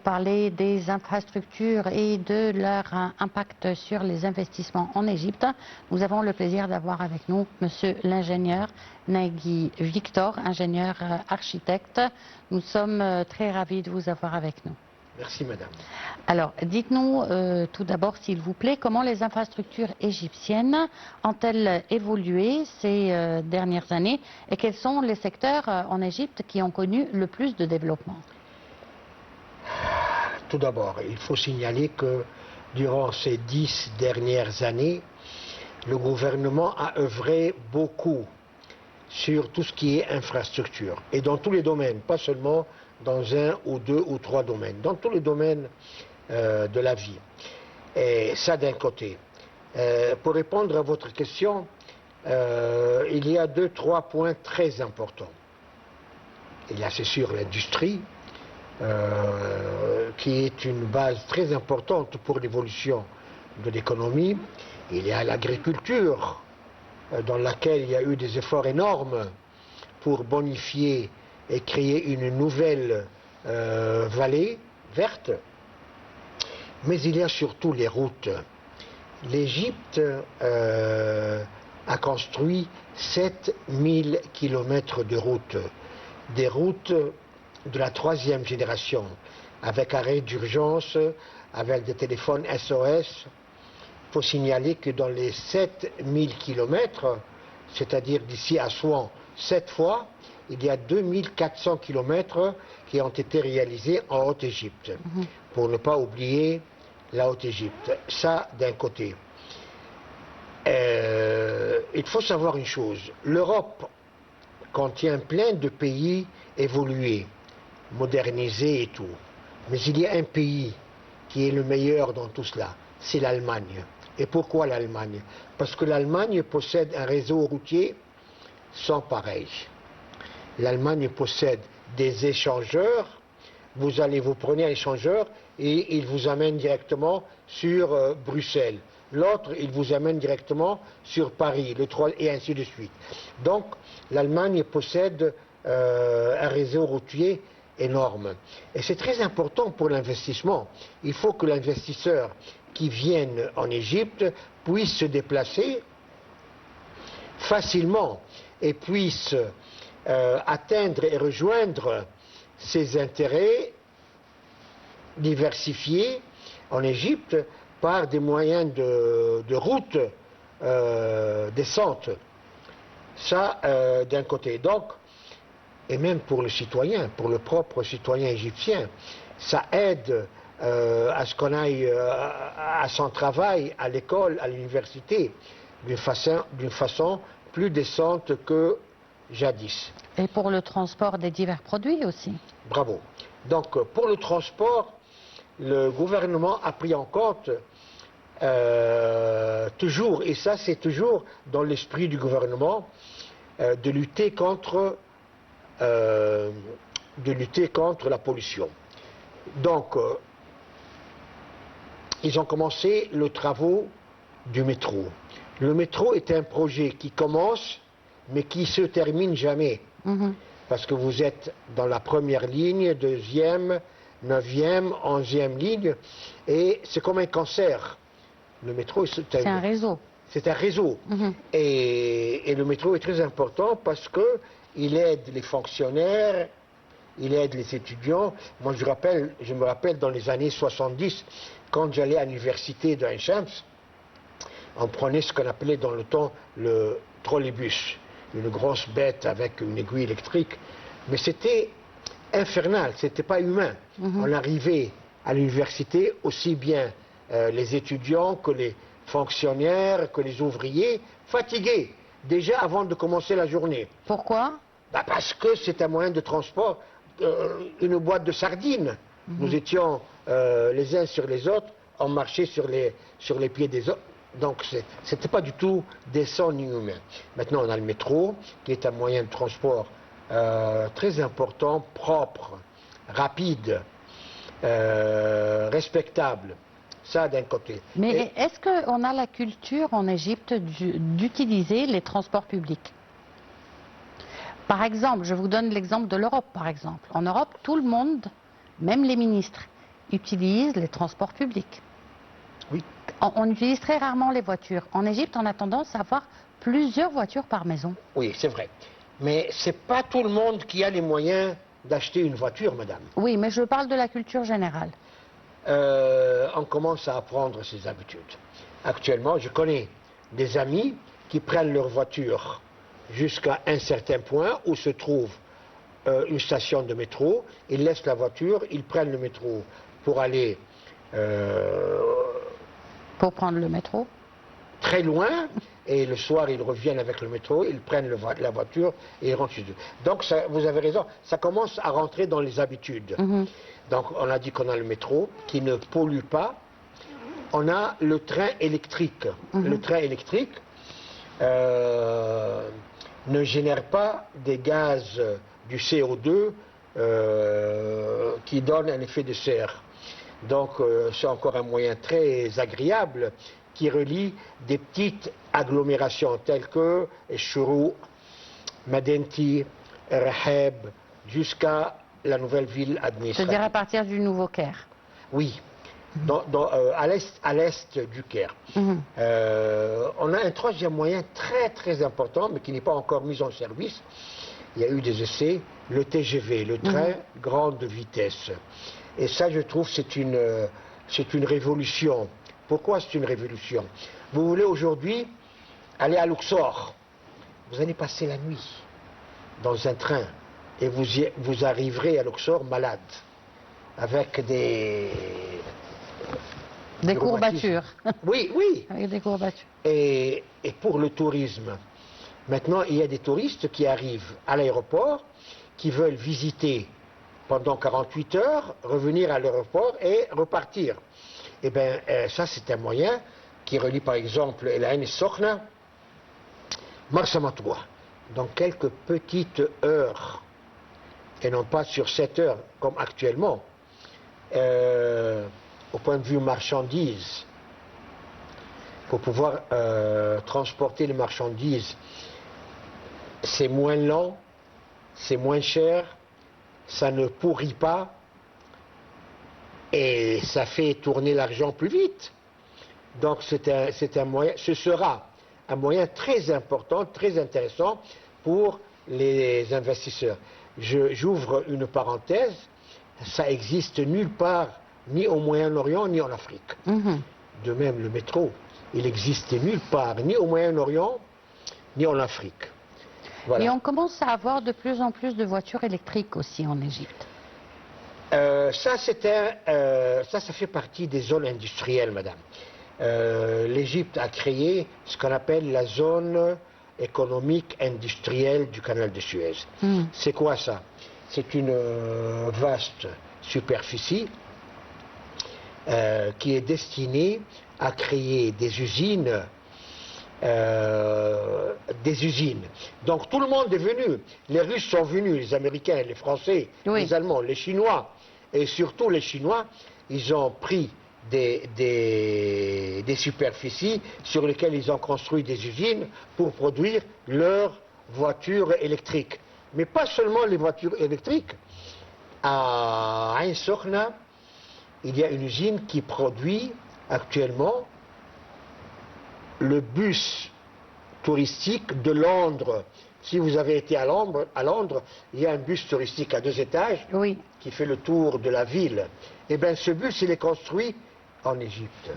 parler des infrastructures et de leur impact sur les investissements en Égypte. Nous avons le plaisir d'avoir avec nous monsieur l'ingénieur Nagui Victor, ingénieur architecte. Nous sommes très ravis de vous avoir avec nous. Merci madame. Alors, dites-nous tout d'abord, s'il vous plaît, comment les infrastructures égyptiennes ont-elles évolué ces dernières années et quels sont les secteurs en Égypte qui ont connu le plus de développement? Tout d'abord, il faut signaler que durant ces 10 dernières années, le gouvernement a œuvré beaucoup sur tout ce qui est infrastructure et dans tous les domaines, pas seulement dans un ou deux ou trois domaines, dans tous les domaines de la vie. Et ça d'un côté. Pour répondre à votre question, il y a trois points très importants. Il y a c'est sûr l'industrie, qui est une base très importante pour l'évolution de l'économie. Il y a l'agriculture, dans laquelle il y a eu des efforts énormes pour bonifier et créer une nouvelle vallée verte. Mais il y a surtout les routes. L'Égypte a construit 7000 kilomètres de routes, des routes de la 3e génération, avec arrêt d'urgence, avec des téléphones SOS. Il faut signaler que dans les 7000 kilomètres, c'est-à-dire d'ici à Souan 7 fois, il y a 2400 kilomètres qui ont été réalisés en Haute-Égypte, pour ne pas oublier la Haute-Égypte. Ça, d'un côté. Il faut savoir une chose, l'Europe contient plein de pays évolués, modernisés et tout. Mais il y a un pays qui est le meilleur dans tout cela, c'est l'Allemagne. Et pourquoi l'Allemagne? Parce que l'Allemagne possède un réseau routier sans pareil. L'Allemagne possède des échangeurs. Vous prenez un échangeur et il vous amène directement sur Bruxelles. L'autre, il vous amène directement sur Paris, et ainsi de suite. Donc, l'Allemagne possède un réseau routier énorme. Et c'est très important pour l'investissement. Il faut que l'investisseur qui vienne en Égypte puisse se déplacer facilement et puisse atteindre et rejoindre ses intérêts diversifiés en Égypte par des moyens de route décentes. Ça, d'un côté. Donc, et même pour le citoyen, pour le propre citoyen égyptien, ça aide à ce qu'on aille à son travail, à l'école, à l'université, d'une façon plus décente que jadis. Et pour le transport des divers produits aussi. Bravo. Donc pour le transport, le gouvernement a pris en compte toujours, et ça c'est toujours dans l'esprit du gouvernement, de lutter contre la pollution. Donc ils ont commencé les travaux du métro. Le métro est un projet qui commence mais qui se termine jamais. Parce que vous êtes dans la première ligne, 2e, 9e, 11e ligne, et c'est comme un cancer. Le métro, c'est un réseau. C'est un réseau. Et le métro est très important parce qu'il aide les fonctionnaires, il aide les étudiants. Moi, je me rappelle dans les années 70, quand j'allais à l'université de Ain Shams, on prenait ce qu'on appelait dans le temps le trolleybus, une grosse bête avec une aiguille électrique, mais c'était infernal, c'était pas humain. On arrivait à l'université, aussi bien les étudiants que les fonctionnaires, que les ouvriers, fatigués, déjà avant de commencer la journée. Pourquoi? Parce que c'est un moyen de transport, une boîte de sardines. Nous étions les uns sur les autres, on marchait sur les pieds des autres. Donc c'était pas du tout décent ni humain. Maintenant on a le métro, qui est un moyen de transport très important, propre, rapide, respectable. Ça d'un côté. Mais est-ce qu'on a la culture en Égypte d'utiliser les transports publics? Par exemple, je vous donne l'exemple de l'Europe, par exemple. En Europe, tout le monde, même les ministres, utilisent les transports publics. Oui. On utilise très rarement les voitures. En Égypte, on a tendance à avoir plusieurs voitures par maison. Oui, c'est vrai. Mais ce n'est pas tout le monde qui a les moyens d'acheter une voiture, madame. Oui, mais je parle de la culture générale. On commence à apprendre ses habitudes. Actuellement, je connais des amis qui prennent leur voiture jusqu'à un certain point où se trouve une station de métro, ils laissent la voiture, ils prennent le métro pour aller Pour prendre le métro? très loin, et le soir ils reviennent avec le métro, ils prennent la voiture et ils rentrent chez eux. Donc ça, vous avez raison, ça commence à rentrer dans les habitudes. Donc on a dit qu'on a le métro qui ne pollue pas, on a le train électrique. Le train électrique ne génère pas des gaz du CO2 qui donnent un effet de serre. Donc c'est encore un moyen très agréable qui relie des petites agglomérations telles que Chouroux, Madinti, Raheb, jusqu'à la nouvelle ville administrative. C'est-à-dire à partir du Nouveau Caire? Oui, à l'est du Caire. On a un troisième moyen très très important, mais qui n'est pas encore mis en service. Il y a eu des essais, le TGV, le train grande vitesse. Et ça, je trouve, c'est une révolution. Pourquoi c'est une révolution? Vous voulez aujourd'hui aller à Luxor, vous allez passer la nuit dans un train et vous arriverez à Luxor malade, avec des courbatures. Oui, oui. Avec des courbatures. Et pour le tourisme, maintenant il y a des touristes qui arrivent à l'aéroport, qui veulent visiter pendant 48 heures, revenir à l'aéroport et repartir. Eh bien, ça c'est un moyen qui relie par exemple El Ain Sokhna, Marsa Matwa, dans quelques petites heures, et non pas sur 7 heures comme actuellement. Au point de vue marchandises, pour pouvoir transporter les marchandises, c'est moins lent, c'est moins cher, ça ne pourrit pas et ça fait tourner l'argent plus vite. Donc c'est un moyen, ce sera un moyen très important, très intéressant pour les investisseurs. J'ouvre une parenthèse, ça existe nulle part, ni au Moyen-Orient, ni en Afrique. De même, le métro, il existe nulle part, ni au Moyen-Orient, ni en Afrique. Voilà. Et on commence à avoir de plus en plus de voitures électriques aussi en Égypte. Ça fait partie des zones industrielles, madame. L'Égypte a créé ce qu'on appelle la zone économique industrielle du canal de Suez. C'est quoi ça? C'est une vaste superficie qui est destinée à créer des usines. Donc tout le monde est venu. Les Russes sont venus, les Américains, les Français, les Allemands, les Chinois. Et surtout les Chinois, ils ont pris des superficies sur lesquelles ils ont construit des usines pour produire leurs voitures électriques. Mais pas seulement les voitures électriques. À Ain Sokhna, il y a une usine qui produit actuellement le bus touristique de Londres. Si vous avez été à Londres, il y a un bus touristique à 2 étages qui fait le tour de la ville. Eh bien, ce bus, il est construit en Égypte,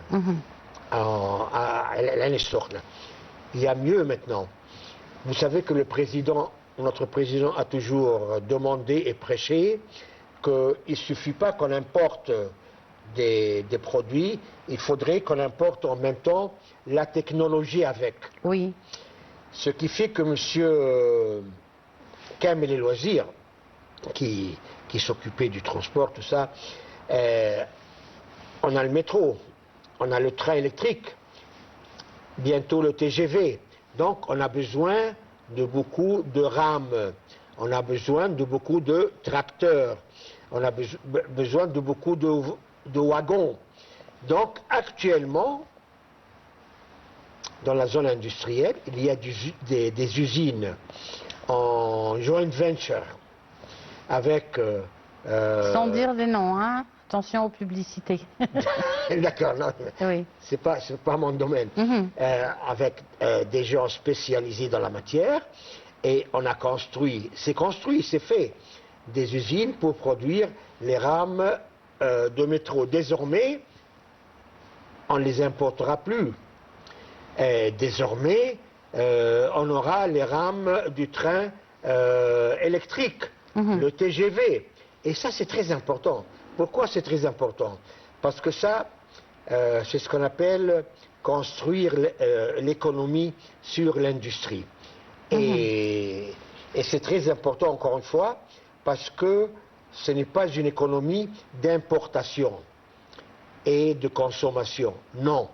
à Ain Sokhna. Il y a mieux maintenant. Vous savez que notre président a toujours demandé et prêché qu'il ne suffit pas qu'on importe des produits, il faudrait qu'on importe en même temps la technologie avec. Oui. Ce qui fait que M. Kamel El Wazir, qui s'occupait du transport, tout ça, on a le métro, on a le train électrique, bientôt le TGV. Donc on a besoin de beaucoup de rames, on a besoin de beaucoup de tracteurs, on a besoin de beaucoup de wagons. Donc actuellement, dans la zone industrielle, il y a des usines en joint venture avec... sans dire des noms, hein? Attention aux publicités. D'accord, non, Oui. c'est pas mon domaine. Avec des gens spécialisés dans la matière, et on a construit, c'est fait, des usines pour produire les rames de métro. Désormais, on ne les importera plus. Désormais, on aura les rames du train électrique, le TGV. Et ça, c'est très important. Pourquoi c'est très important? Parce que ça, c'est ce qu'on appelle construire l'économie sur l'industrie. Et c'est très important, encore une fois, parce que ce n'est pas une économie d'importation et de consommation. Non.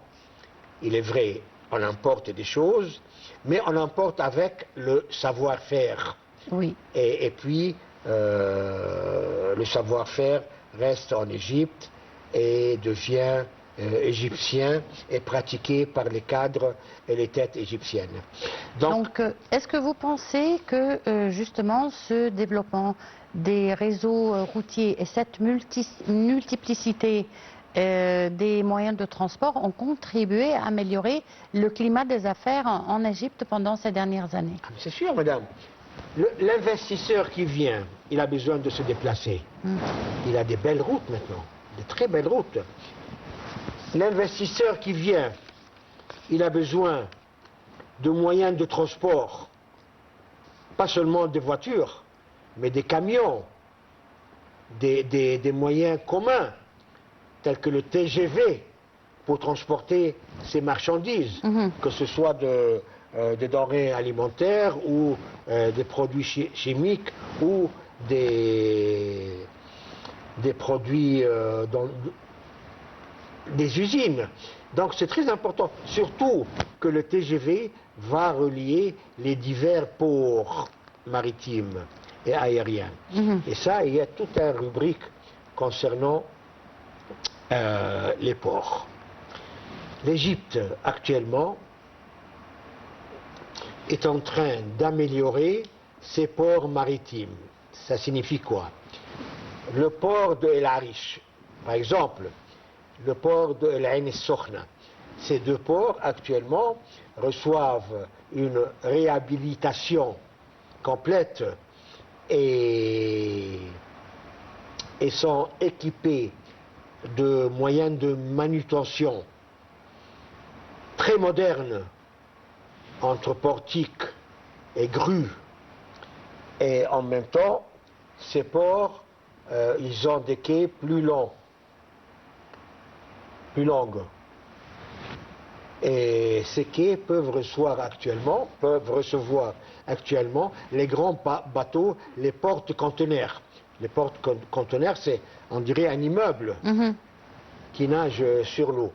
Il est vrai, on importe des choses, mais on importe avec le savoir-faire. Oui. Et puis, le savoir-faire reste en Égypte et devient égyptien et pratiqué par les cadres et les têtes égyptiennes. Donc est-ce que vous pensez que justement ce développement des réseaux routiers et cette multiplicité des moyens de transport ont contribué à améliorer le climat des affaires en Égypte pendant ces dernières années? C'est sûr, madame. L'investisseur qui vient, il a besoin de se déplacer. Il a des belles routes maintenant, de très belles routes. L'investisseur qui vient, il a besoin de moyens de transport, pas seulement des voitures, mais des camions, des moyens communs, tels que le TGV, pour transporter ces marchandises, que ce soit des denrées alimentaires ou des produits chimiques ou des produits des usines. Donc c'est très important, surtout que le TGV va relier les divers ports maritimes et aériens. Et ça, il y a toute une rubrique concernant les ports. L'Égypte, actuellement, est en train d'améliorer ses ports maritimes. Ça signifie quoi? Le port de El Arish, par exemple, le port de El Ain Sokhna. Ces deux ports, actuellement, reçoivent une réhabilitation complète et sont équipés de moyens de manutention très modernes, entre portiques et grues. Et en même temps, ces ports, ils ont des quais plus longs. Et ces quais peuvent recevoir actuellement les grands bateaux, les porte-conteneurs. Les porte-conteneurs, c'est, on dirait, un immeuble qui nage sur l'eau.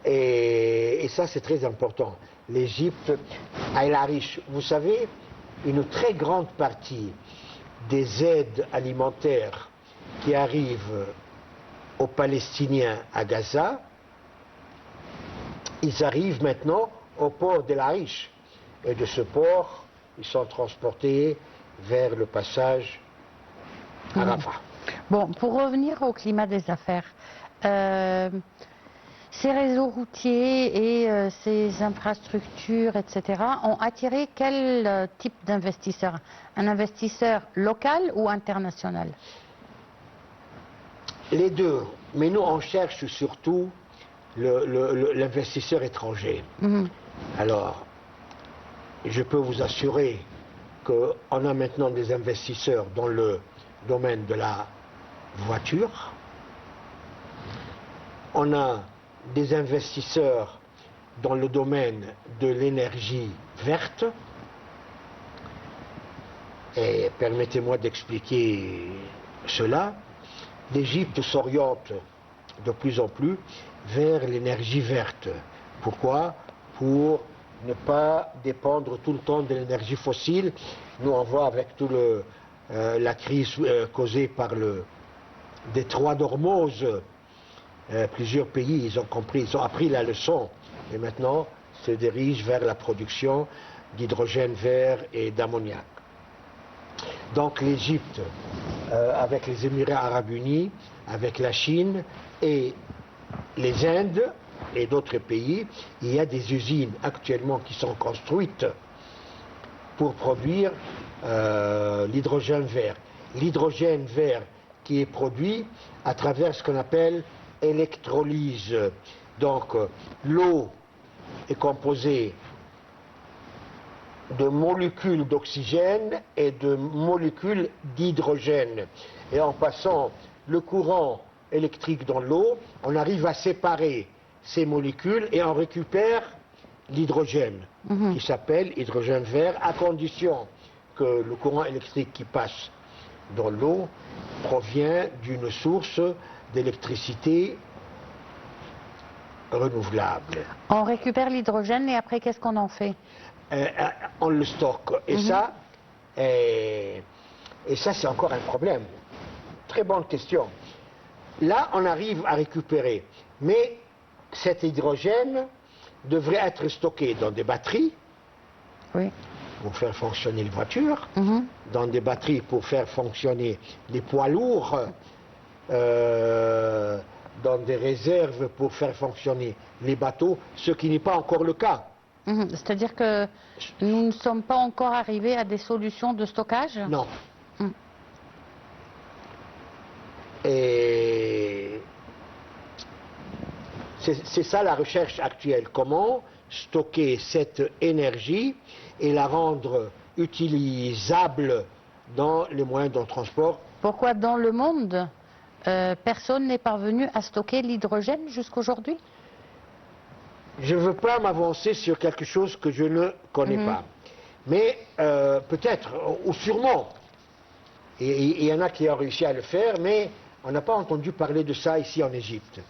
Et ça, c'est très important. L'Égypte, à El Arish, vous savez, une très grande partie des aides alimentaires qui arrivent aux Palestiniens à Gaza, ils arrivent maintenant au port d'El Arish. Et de ce port, ils sont transportés vers le passage à Rafah. Bon, pour revenir au climat des affaires, ces réseaux routiers et ces infrastructures, etc., ont attiré quel type d'investisseur? Un investisseur local ou international? Les deux, mais nous on cherche surtout l'investisseur étranger. Alors, je peux vous assurer qu'on a maintenant des investisseurs dans le domaine de la voiture, on a des investisseurs dans le domaine de l'énergie verte, et permettez-moi d'expliquer cela. L'Égypte s'oriente de plus en plus vers l'énergie verte. Pourquoi? Pour ne pas dépendre tout le temps de l'énergie fossile. Nous, on voit avec toute la crise causée par le détroit d'Ormuz, plusieurs pays, ils ont compris, ils ont appris la leçon et maintenant se dirigent vers la production d'hydrogène vert et d'ammoniac. Donc l'Égypte, avec les Émirats arabes unis, avec la Chine et les Indes et d'autres pays. Il y a des usines actuellement qui sont construites pour produire l'hydrogène vert. L'hydrogène vert qui est produit à travers ce qu'on appelle électrolyse. Donc l'eau est composée de molécules d'oxygène et de molécules d'hydrogène. Et en passant le courant électrique dans l'eau, on arrive à séparer ces molécules et on récupère l'hydrogène, qui s'appelle hydrogène vert, à condition que le courant électrique qui passe dans l'eau provient d'une source d'électricité renouvelable. On récupère l'hydrogène et après, qu'est-ce qu'on en fait? On le stocke. Et ça, c'est encore un problème. Très bonne question. Là, on arrive à récupérer. Mais cet hydrogène devrait être stocké dans des batteries pour faire fonctionner les voitures, dans des batteries pour faire fonctionner les poids lourds, dans des réserves pour faire fonctionner les bateaux, ce qui n'est pas encore le cas. C'est-à-dire que nous ne sommes pas encore arrivés à des solutions de stockage? Non. Et c'est ça la recherche actuelle. Comment stocker cette énergie et la rendre utilisable dans les moyens de transport? Pourquoi dans le monde, personne n'est parvenu à stocker l'hydrogène jusqu'aujourd'hui? Je ne veux pas m'avancer sur quelque chose que je ne connais pas. Mais peut-être, ou sûrement, il y en a qui ont réussi à le faire, mais on n'a pas entendu parler de ça ici en Égypte.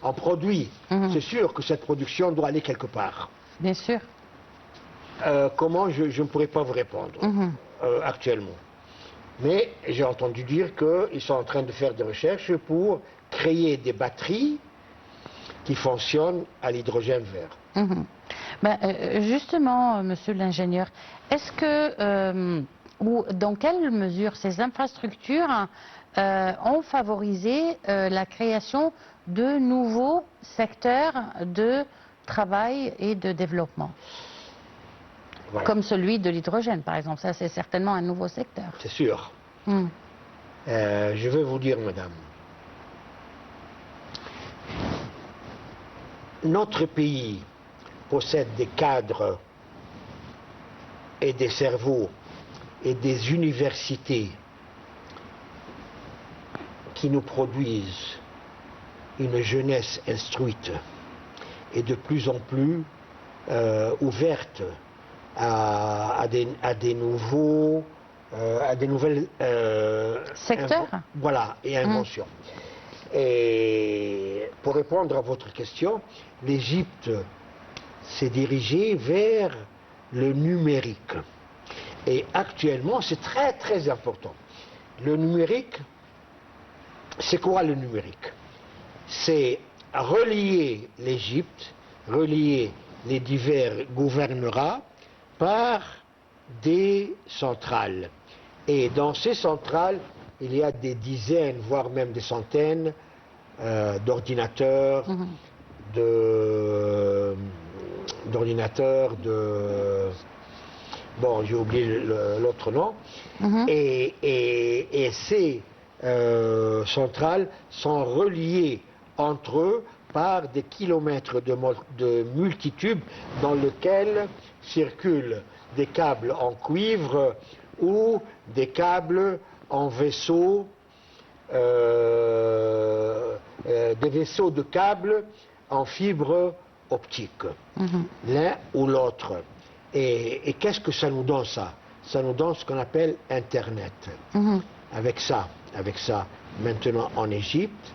On produit, c'est sûr que cette production doit aller quelque part. Bien sûr. Comment, je ne pourrais pas vous répondre actuellement. Mais j'ai entendu dire qu'ils sont en train de faire des recherches pour créer des batteries qui fonctionnent à l'hydrogène vert. Justement, monsieur l'ingénieur, est-ce que, ou dans quelle mesure ces infrastructures ont favorisé la création de nouveaux secteurs de travail et de développement? Voilà. Comme celui de l'hydrogène, par exemple. Ça, c'est certainement un nouveau secteur. C'est sûr. Je vais vous dire, madame, notre pays possède des cadres et des cerveaux et des universités qui nous produisent une jeunesse instruite et de plus en plus ouverte à des nouvelles secteurs. Voilà, et inventions. Et pour répondre à votre question, l'Égypte s'est dirigée vers le numérique. Et actuellement, c'est très très important. Le numérique, c'est quoi le numérique? C'est relier l'Égypte, relier les divers gouvernorats par des centrales. Et dans ces centrales, il y a des dizaines, voire même des centaines d'ordinateurs, bon, j'ai oublié l'autre nom. Et ces centrales sont reliées entre eux par des kilomètres de multitubes dans lesquels circulent des câbles en cuivre ou des câbles en vaisseau, des vaisseaux de câbles en fibre optique, l'un ou l'autre. Et qu'est-ce que ça nous donne, ça? Ça nous donne ce qu'on appelle Internet. Avec ça, maintenant en Égypte,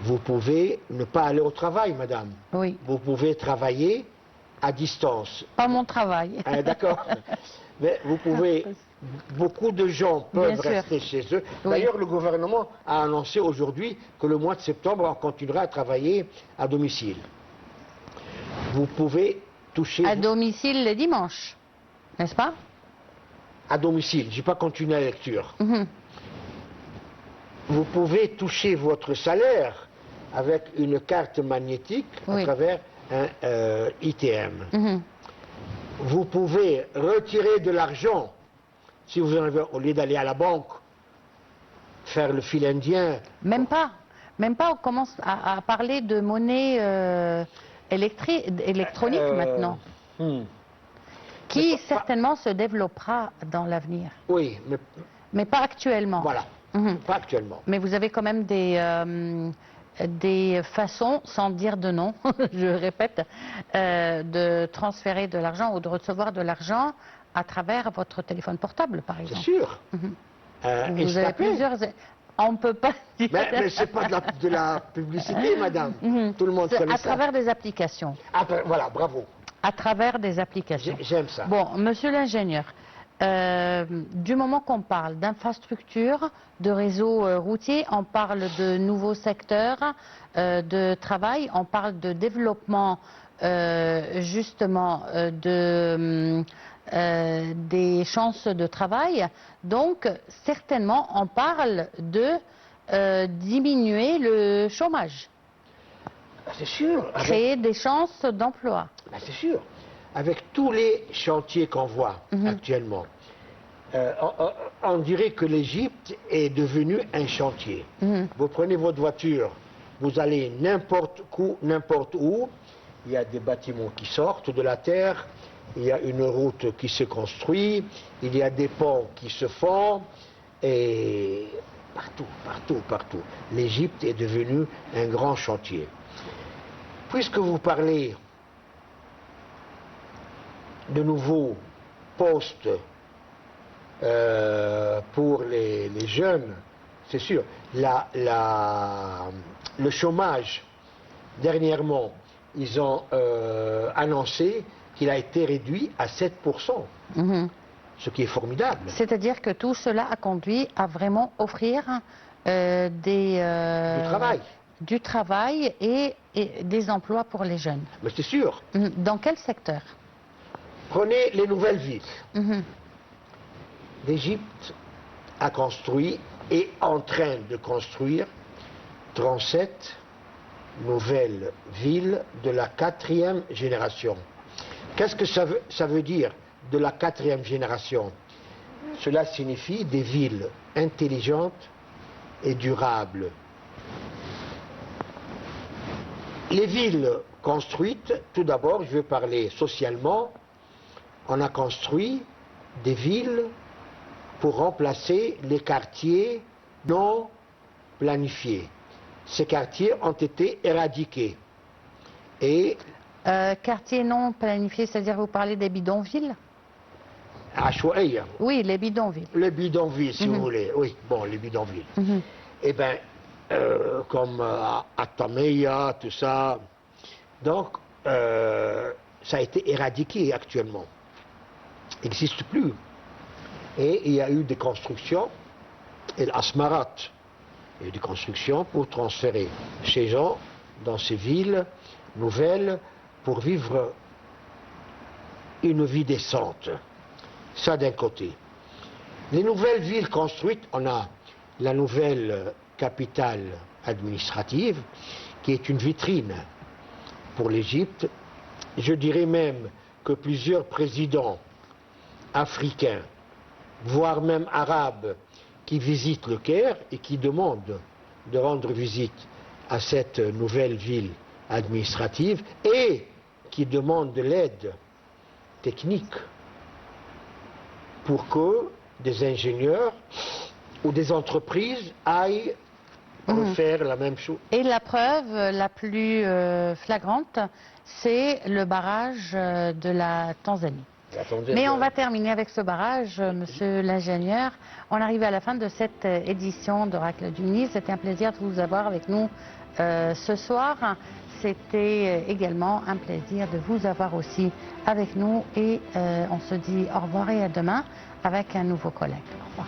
vous pouvez ne pas aller au travail, madame. Oui. Vous pouvez travailler à distance. Pas mon travail. D'accord. Mais vous pouvez... Beaucoup de gens peuvent rester chez eux. D'ailleurs, le gouvernement a annoncé aujourd'hui que le mois de septembre, on continuera à travailler à domicile. Vous pouvez toucher... À domicile le dimanche, n'est-ce pas? À domicile, je n'ai pas continué la lecture. vous pouvez toucher votre salaire avec une carte magnétique à travers un ITM. Vous pouvez retirer de l'argent, si vous en avez, au lieu d'aller à la banque, faire le fil indien. Même pas, on commence à parler de monnaie électronique maintenant, qui certainement se développera dans l'avenir. Oui, mais pas actuellement. Voilà, pas actuellement. Mais vous avez quand même des façons, sans dire de nom, je répète, de transférer de l'argent ou de recevoir de l'argent à travers votre téléphone portable, par exemple. C'est sûr. Vous avez plusieurs... On ne peut pas dire... Mais ce n'est pas de la publicité, madame. Tout le monde connaît ça. À travers des applications. Voilà, bravo. À travers des applications. J'aime ça. Bon, monsieur l'ingénieur, du moment qu'on parle d'infrastructures, de réseaux routiers, on parle de nouveaux secteurs de travail, on parle de développement justement des chances de travail. Donc, certainement, on parle de diminuer le chômage. C'est sûr. Créer des chances d'emploi. C'est sûr. Avec tous les chantiers qu'on voit actuellement, on dirait que l'Égypte est devenue un chantier. Vous prenez votre voiture, vous allez n'importe où, il y a des bâtiments qui sortent de la terre, il y a une route qui se construit, il y a des ponts qui se font, et partout. L'Égypte est devenue un grand chantier. Puisque vous parlez de nouveaux postes pour les jeunes, c'est sûr. Le chômage, dernièrement, ils ont annoncé qu'il a été réduit à 7%, ce qui est formidable. C'est-à-dire que tout cela a conduit à vraiment offrir du travail et des emplois pour les jeunes. Mais c'est sûr. Dans quel secteur? Prenez les nouvelles villes. L'Égypte a construit et est en train de construire 37 nouvelles villes de la 4e génération. Qu'est-ce que ça veut dire de la 4e génération? Cela signifie des villes intelligentes et durables. Les villes construites, tout d'abord, je vais parler socialement, on a construit des villes pour remplacer les quartiers non planifiés. Ces quartiers ont été éradiqués. Et quartiers non planifiés, c'est-à-dire vous parlez des bidonvilles? Ashouaïa. Oui, les bidonvilles. Les bidonvilles, si vous voulez. Oui, bon, les bidonvilles. Eh bien, comme à Tameya, tout ça. Donc, ça a été éradiqué actuellement. Il n'existe plus. Et il y a eu des constructions, et l'Asmarat, il y a eu des constructions pour transférer ces gens dans ces villes nouvelles pour vivre une vie décente. Ça d'un côté. Les nouvelles villes construites, on a la nouvelle capitale administrative qui est une vitrine pour l'Égypte. Je dirais même que plusieurs présidents africains, voire même arabes, qui visitent le Caire et qui demandent de rendre visite à cette nouvelle ville administrative et qui demandent de l'aide technique pour que des ingénieurs ou des entreprises aillent refaire la même chose. Et la preuve la plus flagrante, c'est le barrage de la Tanzanie. Mais on va terminer avec ce barrage, monsieur l'ingénieur. On arrive à la fin de cette édition d'Oracle du Nil. C'était un plaisir de vous avoir avec nous ce soir. C'était également un plaisir de vous avoir aussi avec nous. Et on se dit au revoir et à demain avec un nouveau collègue. Au revoir.